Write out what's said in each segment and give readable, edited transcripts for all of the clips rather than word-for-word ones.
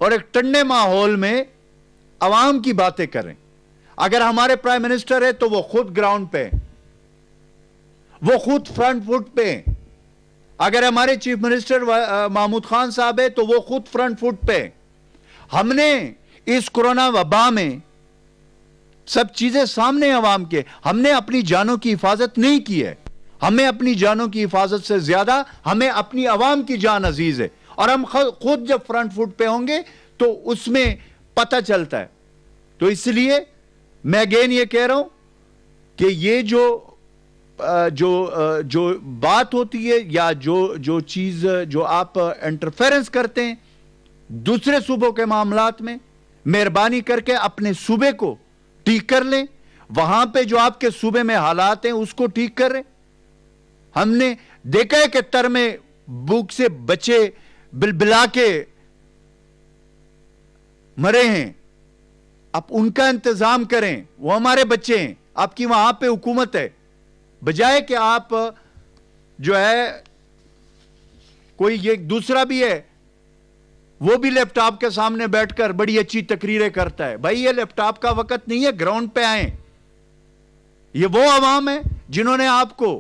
اور ایک ٹھنڈے ماحول میں عوام کی باتیں کریں. اگر ہمارے پرائم منسٹر ہے تو وہ خود گراؤنڈ پہ ہیں, وہ خود فرنٹ فٹ پہ ہیں. اگر ہمارے چیف منسٹر محمود خان صاحب ہے تو وہ خود فرنٹ فٹ پہ ہیں. ہم نے اس کورونا وبا میں سب چیزیں سامنے عوام کے, ہم نے اپنی جانوں کی حفاظت نہیں کی ہے. ہمیں اپنی جانوں کی حفاظت سے زیادہ ہمیں اپنی عوام کی جان عزیز ہے, اور ہم خود جب فرنٹ فٹ پہ ہوں گے تو اس میں پتہ چلتا ہے. تو اس لیے میں اگین یہ کہہ رہا ہوں کہ یہ جو بات ہوتی ہے یا جو چیز جو آپ انٹرفیرنس کرتے ہیں دوسرے صوبوں کے معاملات میں, مہربانی کر کے اپنے صوبے کو ٹھیک کر لیں. وہاں پہ جو آپ کے صوبے میں حالات ہیں اس کو ٹھیک کر رہے. ہم نے دیکھا ہے کہ تر میں بھوک سے بچے بلبلا کے مرے ہیں. آپ ان کا انتظام کریں, وہ ہمارے بچے ہیں. آپ کی وہاں پہ حکومت ہے, بجائے کہ آپ جو ہے کوئی یہ دوسرا بھی ہے وہ بھی لیپ ٹاپ کے سامنے بیٹھ کر بڑی اچھی تقریریں کرتا ہے. بھائی یہ لیپ ٹاپ کا وقت نہیں ہے, گراؤنڈ پہ آئیں. یہ وہ عوام ہے جنہوں نے آپ کو,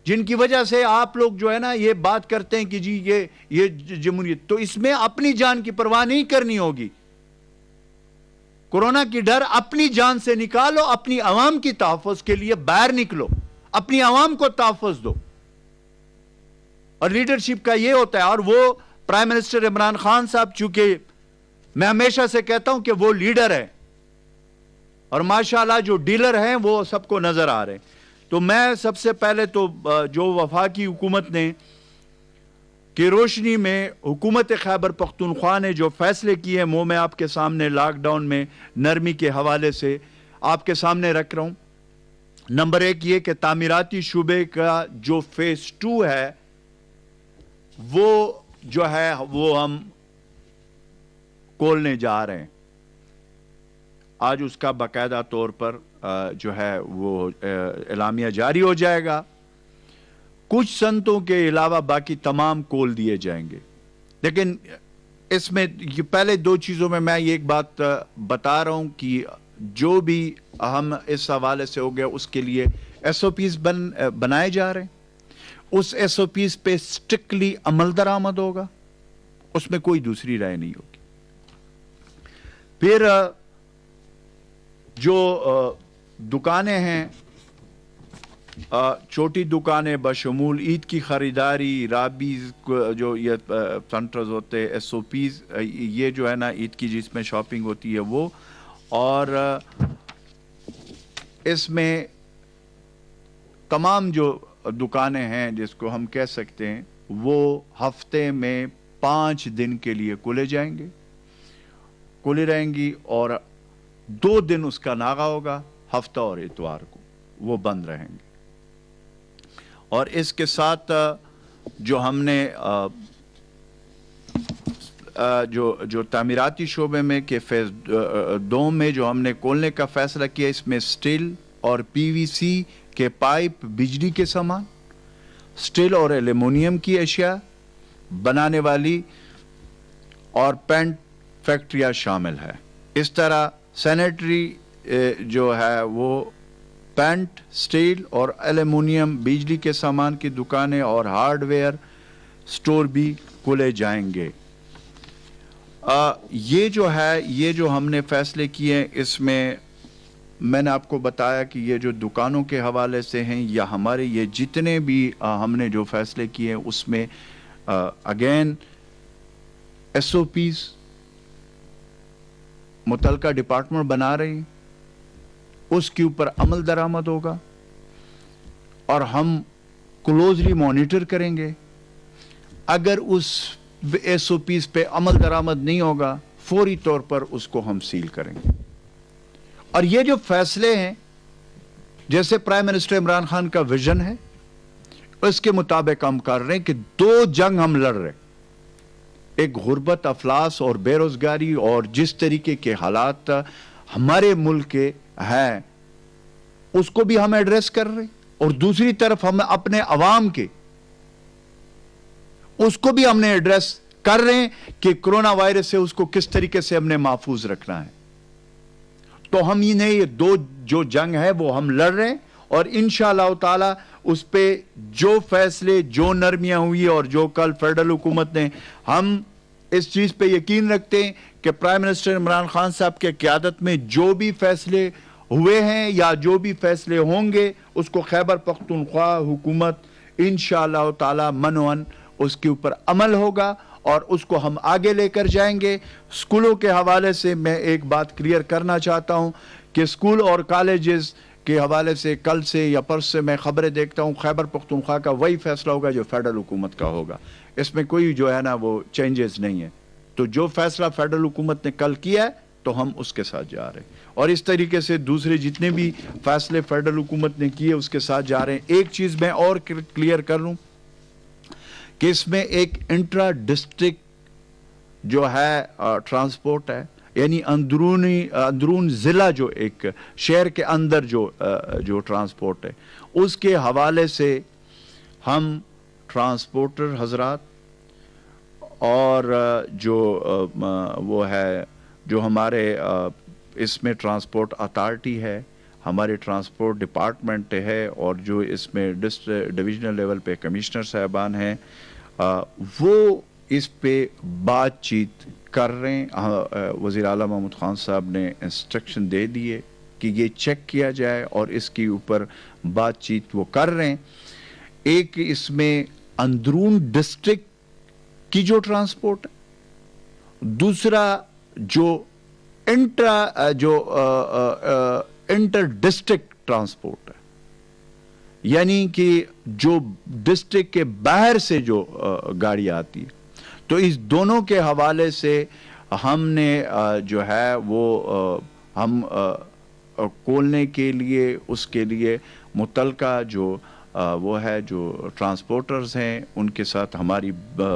جن کی وجہ سے آپ لوگ جو ہے نا یہ بات کرتے ہیں کہ جی یہ جمہوریت, تو اس میں اپنی جان کی پرواہ نہیں کرنی ہوگی. کورونا کی ڈر اپنی جان سے نکالو, اپنی عوام کی تحفظ کے لیے باہر نکلو, اپنی عوام کو تحفظ دو. اور لیڈرشپ کا یہ ہوتا ہے. اور وہ پرائم منسٹر عمران خان صاحب, چونکہ میں ہمیشہ سے کہتا ہوں کہ وہ لیڈر ہے, اور ماشاءاللہ جو ڈیلر ہیں وہ سب کو نظر آ رہے ہیں. تو میں سب سے پہلے تو جو وفاقی حکومت نے کی روشنی میں حکومت خیبر پختونخوا نے جو فیصلے کیے ہیں وہ میں آپ کے سامنے لاک ڈاؤن میں نرمی کے حوالے سے آپ کے سامنے رکھ رہا ہوں. نمبر 1 یہ کہ تعمیراتی شعبے کا جو فیز 2 ہے وہ جو ہے وہ ہم کھولنے جا رہے ہیں. آج اس کا باقاعدہ طور پر جو ہے وہ اعلامیہ جاری ہو جائے گا. کچھ صنعتوں کے علاوہ باقی تمام کھول دیے جائیں گے. لیکن اس میں پہلے 2 چیزوں میں یہ ایک بات بتا رہا ہوں کہ جو بھی ہم اس حوالے سے ہو گیا اس کے لیے ایس او پیز بنائے جا رہے ہیں. اس ایس او پیز پہ سٹرکٹلی عمل درآمد ہوگا, اس میں کوئی دوسری رائے نہیں ہوگی. پھر جو دکانیں ہیں, چھوٹی دکانیں بشمول عید کی خریداری, رابیز جو یہ سنٹرز ہوتے ہیں, ایس او پیز یہ جو ہے نا عید کی جس میں شاپنگ ہوتی ہے وہ, اور اس میں تمام جو دکانیں ہیں جس کو ہم کہہ سکتے ہیں وہ ہفتے میں 5 دن کے لیے کھلے رہیں گی, اور 2 دن اس کا ناغہ ہوگا, ہفتہ اور اتوار کو وہ بند رہیں گے. اور اس کے ساتھ جو ہم نے جو تعمیراتی شعبے میں کہ فیز 2 میں جو ہم نے کھولنے کا فیصلہ کیا, اس میں سٹیل اور پی وی سی کے پائپ, بجلی کے سامان, سٹیل اور ایلومینیم کی اشیاء بنانے والی اور پینٹ فیکٹریاں شامل ہے. اس طرح سینیٹری جو ہے وہ پینٹ, سٹیل اور ایلومینیم, بجلی کے سامان کی دکانیں اور ہارڈ ویئر سٹور بھی کھولے جائیں گے. یہ جو ہے یہ جو ہم نے فیصلے کیے اس میں نے آپ کو بتایا کہ یہ جو دکانوں کے حوالے سے ہیں یا ہمارے یہ جتنے بھی ہم نے جو فیصلے کیے اس میں اگین ایس او پیز متعلقہ ڈپارٹمنٹ بنا رہے ہیں, اس کے اوپر عمل درآمد ہوگا اور ہم کلوزلی مانیٹر کریں گے. اگر اس ایس او پیز پہ عمل درآمد نہیں ہوگا فوری طور پر اس کو ہم سیل کریں گے. اور یہ جو فیصلے ہیں جیسے پرائم منسٹر عمران خان کا ویژن ہے اس کے مطابق ہم کر رہے ہیں کہ 2 جنگ ہم لڑ رہے ہیں. ایک غربت, افلاس اور بے روزگاری اور جس طریقے کے حالات ہمارے ملک کے ہیں اس کو بھی ہم ایڈریس کر رہے ہیں, اور دوسری طرف ہم اپنے عوام کے اس کو بھی ہم نے ایڈریس کر رہے ہیں کہ کرونا وائرس سے اس کو کس طریقے سے ہم نے محفوظ رکھنا ہے. تو ہم انہیں یہ دو جو جنگ ہے وہ ہم لڑ رہے ہیں, اور انشاءاللہ تعالی اس پہ جو فیصلے, جو نرمیاں ہوئی اور جو کل فیڈرل حکومت نے, ہم اس چیز پہ یقین رکھتے ہیں کہ پرائم منسٹر عمران خان صاحب کے قیادت میں جو بھی فیصلے ہوئے ہیں یا جو بھی فیصلے ہوں گے اس کو خیبر پختونخوا حکومت انشاءاللہ تعالی منوان اس کے اوپر عمل ہوگا اور اس کو ہم آگے لے کر جائیں گے. سکولوں کے حوالے سے میں ایک بات کلیئر کرنا چاہتا ہوں کہ سکول اور کالجز کے حوالے سے کل سے یا پرس سے میں خبریں دیکھتا ہوں, خیبر پختونخوا کا وہی فیصلہ ہوگا جو فیڈرل حکومت کا ہوگا. اس میں کوئی جو ہے نا وہ چینجز نہیں ہے. تو جو فیصلہ فیڈرل حکومت نے کل کیا ہے تو ہم اس کے ساتھ جا رہے ہیں, اور اس طریقے سے دوسرے جتنے بھی فیصلے فیڈرل حکومت نے کیے اس کے ساتھ جا رہے ہیں. ایک چیز میں اور کلیئر کر لوں کہ اس میں ایک انٹرا ڈسٹرکٹ جو ہے ٹرانسپورٹ ہے, یعنی اندرون ضلع جو ایک شہر کے اندر جو ٹرانسپورٹ ہے, اس کے حوالے سے ہم ٹرانسپورٹر حضرات اور جو وہ ہے جو ہمارے اس میں ٹرانسپورٹ اتھارٹی ہے, ہمارے ٹرانسپورٹ ڈپارٹمنٹ ہے, اور جو اس میں ڈویژنل لیول پہ کمشنر صاحبان ہیں, وہ اس پہ بات چیت کر رہے ہیں. وزیر اعلیٰ محمود خان صاحب نے انسٹرکشن دے دیے کہ یہ چیک کیا جائے اور اس کے اوپر بات چیت وہ کر رہے ہیں. ایک اس میں اندرون ڈسٹرکٹ کی جو ٹرانسپورٹ ہے, دوسرا جو انٹر ڈسٹرکٹ ٹرانسپورٹ ہے, یعنی کہ جو ڈسٹرکٹ کے باہر سے جو گاڑی آتی ہے. تو اس دونوں کے حوالے سے ہم نے جو ہے وہ ہم کھولنے کے لیے اس کے لیے متعلقہ جو وہ ہے جو ٹرانسپورٹرز ہیں ان کے ساتھ ہماری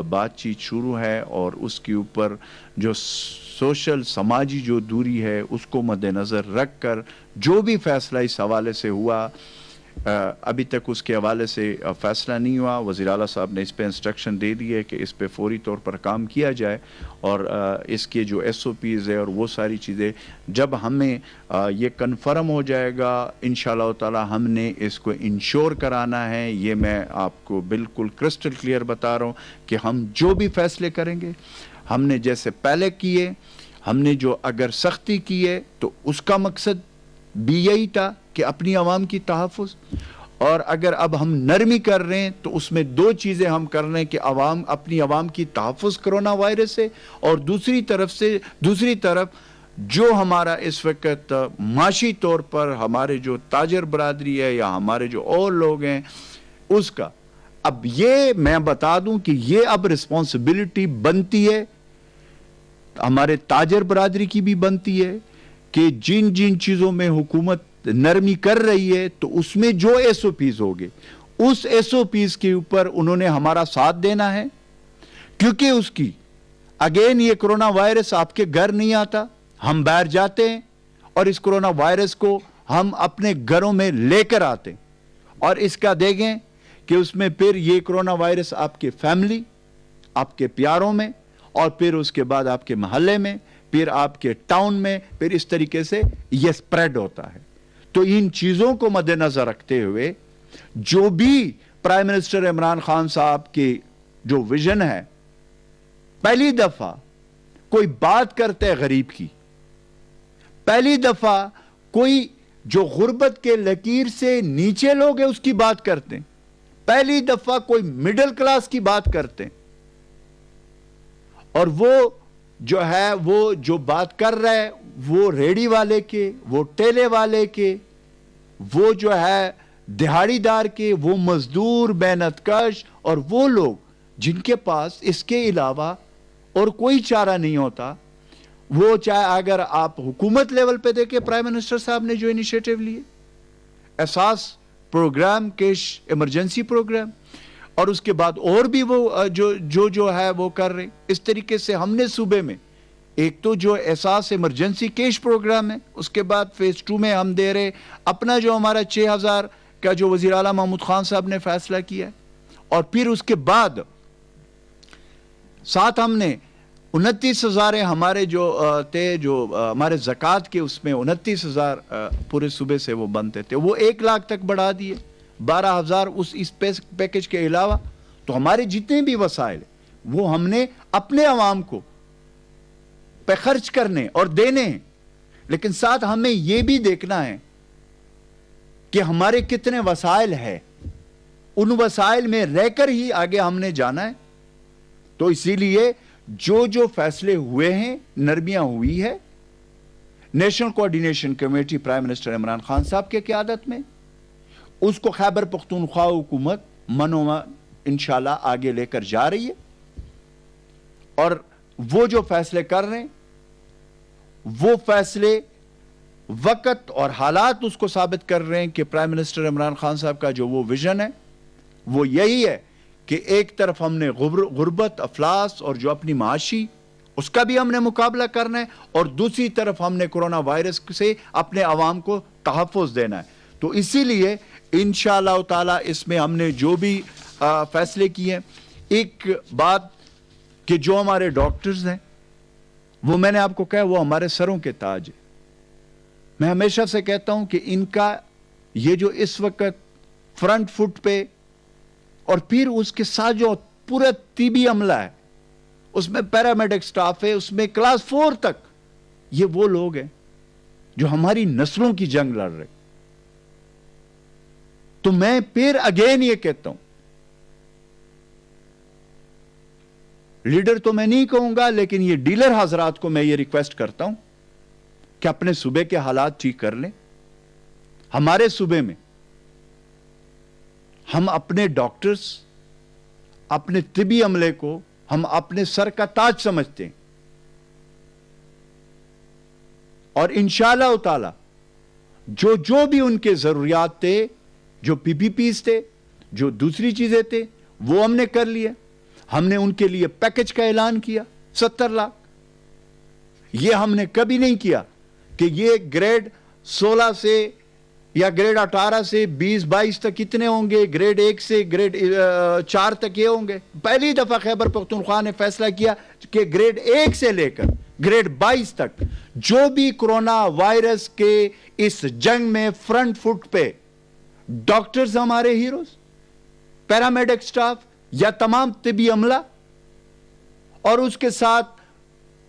بات چیت شروع ہے, اور اس کے اوپر جو سوشل سماجی جو دوری ہے اس کو مد نظر رکھ کر جو بھی فیصلہ اس حوالے سے ہوا, ابھی تک اس کے حوالے سے فیصلہ نہیں ہوا. وزیر اعلیٰ صاحب نے اس پہ انسٹرکشن دے دی ہے کہ اس پہ فوری طور پر کام کیا جائے, اور اس کے جو ایس او پیز ہے اور وہ ساری چیزیں جب ہمیں یہ کنفرم ہو جائے گا انشاءاللہ تعالی ہم نے اس کو انشور کرانا ہے. یہ میں آپ کو بالکل کرسٹل کلیئر بتا رہا ہوں کہ ہم جو بھی فیصلے کریں گے, ہم نے جیسے پہلے کیے, ہم نے جو اگر سختی کی ہے تو اس کا مقصد بھی یہی تھا کہ اپنی عوام کی تحفظ, اور اگر اب ہم نرمی کر رہے ہیں تو اس میں دو چیزیں ہم کر رہے ہیں کہ اپنی عوام کی تحفظ کرونا وائرس سے, اور دوسری طرف جو ہمارا اس وقت معاشی طور پر ہمارے جو تاجر برادری ہے یا ہمارے جو اور لوگ ہیں اس کا. اب یہ میں بتا دوں کہ یہ اب رسپانسبلٹی بنتی ہے, ہمارے تاجر برادری کی بھی بنتی ہے کہ جن چیزوں میں حکومت نرمی کر رہی ہے تو اس میں جو ایس او پیز ہوگے اس ایس او پیز کے اوپر انہوں نے ہمارا ساتھ دینا ہے, کیونکہ اس کی اگین یہ کرونا وائرس آپ کے گھر نہیں آتا, ہم باہر جاتے ہیں اور اس کرونا وائرس کو ہم اپنے گھروں میں لے کر آتے ہیں, اور اس کا دیکھیں کہ اس میں پھر یہ کرونا وائرس آپ کے فیملی, آپ کے پیاروں میں, اور پھر اس کے بعد آپ کے محلے میں, پھر آپ کے ٹاؤن میں, پھر اس طریقے سے یہ سپریڈ ہوتا ہے. تو ان چیزوں کو مد نظر رکھتے ہوئے جو بھی پرائم منسٹر عمران خان صاحب کی جو ویژن ہے, پہلی دفعہ کوئی بات کرتے ہے غریب کی, پہلی دفعہ کوئی جو غربت کے لکیر سے نیچے لوگ ہیں اس کی بات کرتے ہیں, پہلی دفعہ کوئی مڈل کلاس کی بات کرتے ہیں, اور وہ جو ہے وہ جو بات کر رہا ہے وہ ریڑی والے کے, وہ ٹیلے والے کے, وہ جو ہے دہاڑی دار کے, وہ مزدور محنت کش, اور وہ لوگ جن کے پاس اس کے علاوہ اور کوئی چارہ نہیں ہوتا. وہ چاہے اگر آپ حکومت لیول پہ دیکھیں پرائم منسٹر صاحب نے جو انیشیٹو لیے, احساس پروگرام, کیش ایمرجنسی پروگرام, اور اس کے بعد اور بھی وہ جو ہے وہ کر رہے. اس طریقے سے ہم نے صوبے میں ایک تو جو احساس ایمرجنسی کیش پروگرام ہے, اس کے بعد فیز 2 میں ہم دے رہے اپنا جو ہمارا 6,000 کا جو وزیر اعلیٰ محمود خان صاحب نے فیصلہ کیا ہے, اور پھر اس کے بعد ساتھ ہم نے 29,000 ہمارے جو تھے جو ہمارے زکوٰۃ کے اس میں 29,000 پورے صوبے سے وہ بنتے تھے، وہ 1 لاکھ تک بڑھا دیے، 12,000 اس پیکج کے علاوہ. تو ہمارے جتنے بھی وسائل وہ ہم نے اپنے عوام کو پہ خرچ کرنے اور دینے ہیں، لیکن ساتھ ہمیں یہ بھی دیکھنا ہے کہ ہمارے کتنے وسائل ہیں، ان وسائل میں رہ کر ہی آگے ہم نے جانا ہے. تو اسی لیے جو فیصلے ہوئے ہیں، نرمیاں ہوئی ہے، national coordination committee prime minister Imran Khan صاحب کے قیادت میں، اس کو خیبر پختونخوا حکومت منوما انشاءاللہ آگے لے کر جا رہی ہے. اور وہ جو فیصلے کر رہے ہیں، وہ فیصلے وقت اور حالات اس کو ثابت کر رہے ہیں کہ پرائم منسٹر عمران خان صاحب کا جو وہ ویژن ہے وہ یہی ہے کہ ایک طرف ہم نے غربت، افلاس اور جو اپنی معاشی اس کا بھی ہم نے مقابلہ کرنا ہے، اور دوسری طرف ہم نے کرونا وائرس سے اپنے عوام کو تحفظ دینا ہے. تو اسی لیے انشاءاللہ تعالی اس میں ہم نے جو بھی فیصلے کیے ہیں، ایک بات کہ جو ہمارے ڈاکٹرز ہیں وہ میں نے آپ کو کہا وہ ہمارے سروں کے تاج ہے. میں ہمیشہ سے کہتا ہوں کہ ان کا یہ جو اس وقت فرنٹ فٹ پہ، اور پھر اس کے ساتھ جو پورا طبی عملہ ہے، اس میں پیرامیڈک سٹاف ہے، اس میں کلاس 4 تک، یہ وہ لوگ ہیں جو ہماری نسلوں کی جنگ لڑ رہے. تو میں پھر اگین یہ کہتا ہوں، لیڈر تو میں نہیں کہوں گا، لیکن یہ ڈیلر حضرات کو میں یہ ریکویسٹ کرتا ہوں کہ اپنے صوبے کے حالات ٹھیک کر لیں. ہمارے صوبے میں ہم اپنے ڈاکٹرز، اپنے طبی عملے کو ہم اپنے سر کا تاج سمجھتے ہیں، اور انشاءاللہ تعالی جو بھی ان کے ضروریات تھے، جو پی پی پیز تھے، جو دوسری چیزیں تھے، وہ ہم نے کر لیے. ہم نے ان کے لیے پیکج کا اعلان کیا 70 لاکھ. یہ ہم نے کبھی نہیں کیا کہ یہ گریڈ 16 سے یا گریڈ 18 سے 20-22 تک کتنے ہوں گے، گریڈ 1 سے گریڈ 4 تک یہ ہوں گے. پہلی دفعہ خیبر پختونخوا نے فیصلہ کیا کہ گریڈ 1 سے لے کر گریڈ 22 تک جو بھی کرونا وائرس کے اس جنگ میں فرنٹ فٹ پہ ڈاکٹرز ہمارے ہیروز، پیرامیڈک سٹاف یا تمام طبی عملہ، اور اس کے ساتھ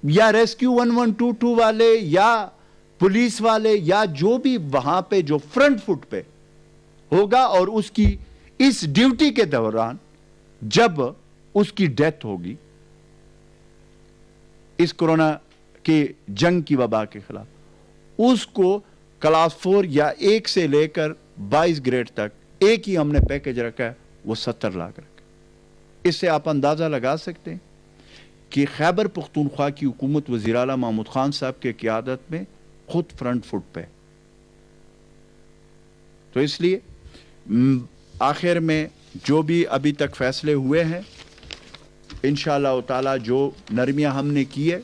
یا ریسکیو 1122 والے یا پولیس والے یا جو بھی وہاں پہ جو فرنٹ فٹ پہ ہوگا، اور اس کی اس ڈیوٹی کے دوران جب اس کی ڈیتھ ہوگی اس کرونا کے جنگ کی وبا کے خلاف، اس کو کلاس 4 یا 1 سے لے کر 22 گریڈ تک ایک ہی ہم نے پیکج رکھا ہے، وہ 70 لاکھ رکھا. اس سے آپ اندازہ لگا سکتے ہیں کہ خیبر پختونخوا کی حکومت وزیر اعلیٰ محمود خان صاحب کے قیادت میں خود فرنٹ فٹ پہ. تو اس لیے آخر میں جو بھی ابھی تک فیصلے ہوئے ہیں، انشاءاللہ تعالی جو نرمیاں ہم نے کی ہے،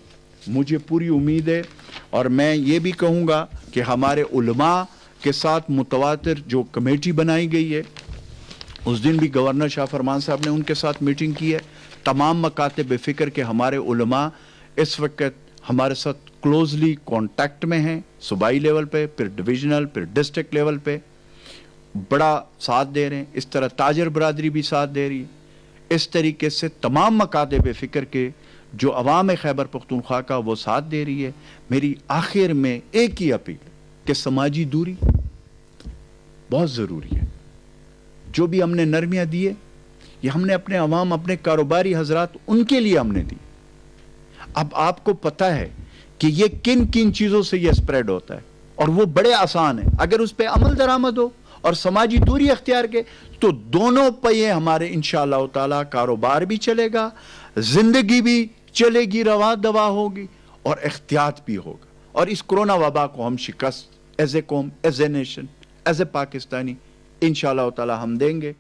مجھے پوری امید ہے، اور میں یہ بھی کہوں گا کہ ہمارے علماء کے ساتھ متواتر جو کمیٹی بنائی گئی ہے، اس دن بھی گورنر شاہ فرمان صاحب نے ان کے ساتھ میٹنگ کی ہے. تمام مکاتب فکر کے ہمارے علماء اس وقت ہمارے ساتھ کلوزلی کانٹیکٹ میں ہیں، صوبائی لیول پہ، پھر ڈویژنل، پھر ڈسٹرکٹ لیول پہ بڑا ساتھ دے رہے ہیں. اس طرح تاجر برادری بھی ساتھ دے رہی ہے. اس طریقے سے تمام مکاتب فکر کے جو عوام خیبر پختونخوا کا وہ ساتھ دے رہی ہے. میری آخر میں ایک ہی اپیل کہ سماجی دوری بہت ضروری ہے. جو بھی ہم نے نرمیاں دیے، یہ ہم نے اپنے عوام، اپنے کاروباری حضرات، ان کے لیے ہم نے دی. اب آپ کو پتہ ہے کہ یہ کن کن چیزوں سے یہ سپریڈ ہوتا ہے، اور وہ بڑے آسان ہیں. اگر اس پہ عمل درآمد ہو اور سماجی دوری اختیار کے، تو دونوں پہیے ہمارے انشاءاللہ تعالی، کاروبار بھی چلے گا، زندگی بھی چلے گی، رواں دوا ہوگی، اور احتیاط بھی ہوگا. اور اس کرونا وبا کو ہم شکست ایز اے قوم، as a nation, as a Pakistani انشاءاللہ تعالی ہم دیں گے.